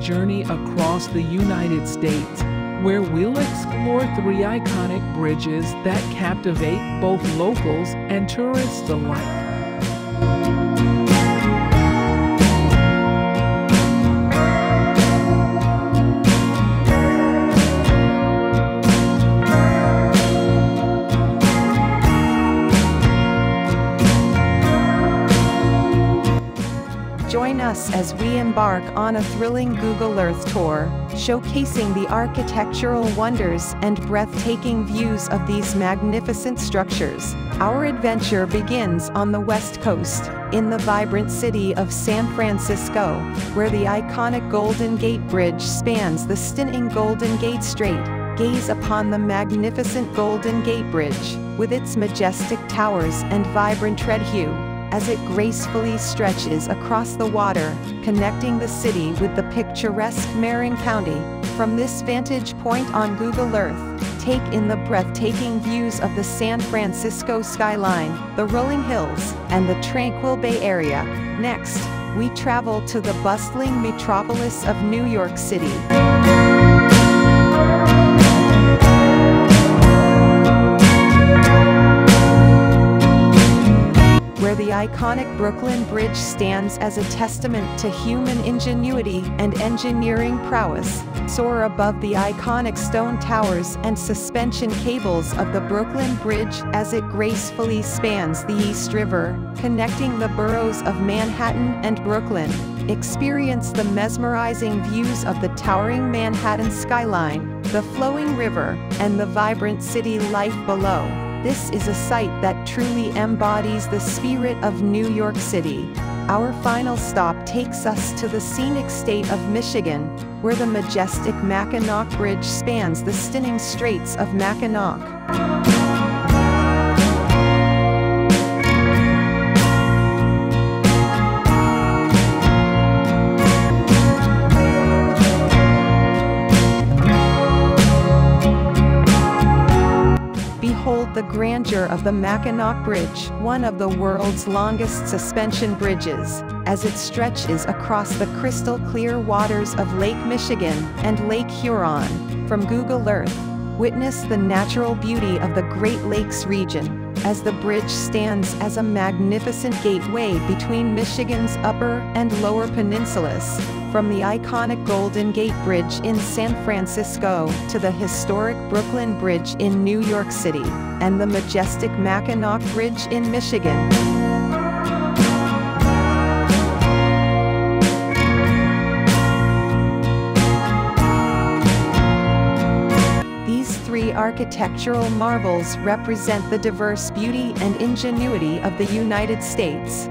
journey across the United States, where we'll explore 3 iconic bridges that captivate both locals and tourists alike. Join us as we embark on a thrilling Google Earth tour, showcasing the architectural wonders and breathtaking views of these magnificent structures. Our adventure begins on the West Coast, in the vibrant city of San Francisco, where the iconic Golden Gate Bridge spans the stunning Golden Gate Strait. Gaze upon the magnificent Golden Gate Bridge, with its majestic towers and vibrant red hue, as it gracefully stretches across the water, connecting the city with the picturesque Marin County. From this vantage point on Google Earth, take in the breathtaking views of the San Francisco skyline, the rolling hills, and the tranquil Bay Area. Next, we travel to the bustling metropolis of New York City, where the iconic Brooklyn Bridge stands as a testament to human ingenuity and engineering prowess. Soar above the iconic stone towers and suspension cables of the Brooklyn Bridge as it gracefully spans the East River, connecting the boroughs of Manhattan and Brooklyn. Experience the mesmerizing views of the towering Manhattan skyline, the flowing river, and the vibrant city life below. This is a sight that truly embodies the spirit of New York City. Our final stop takes us to the scenic state of Michigan, where the majestic Mackinac Bridge spans the stunning Straits of Mackinac. Behold the grandeur of the Mackinac Bridge, one of the world's longest suspension bridges, as it stretches across the crystal-clear waters of Lake Michigan and Lake Huron. From Google Earth, witness the natural beauty of the Great Lakes region, as the bridge stands as a magnificent gateway between Michigan's upper and lower peninsulas. From the iconic Golden Gate Bridge in San Francisco to the historic Brooklyn Bridge in New York City, and the majestic Mackinac Bridge in Michigan. These 3 architectural marvels represent the diverse beauty and ingenuity of the United States.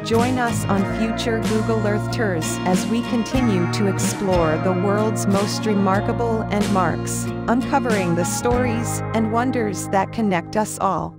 Join us on future Google Earth tours as we continue to explore the world's most remarkable landmarks, uncovering the stories and wonders that connect us all.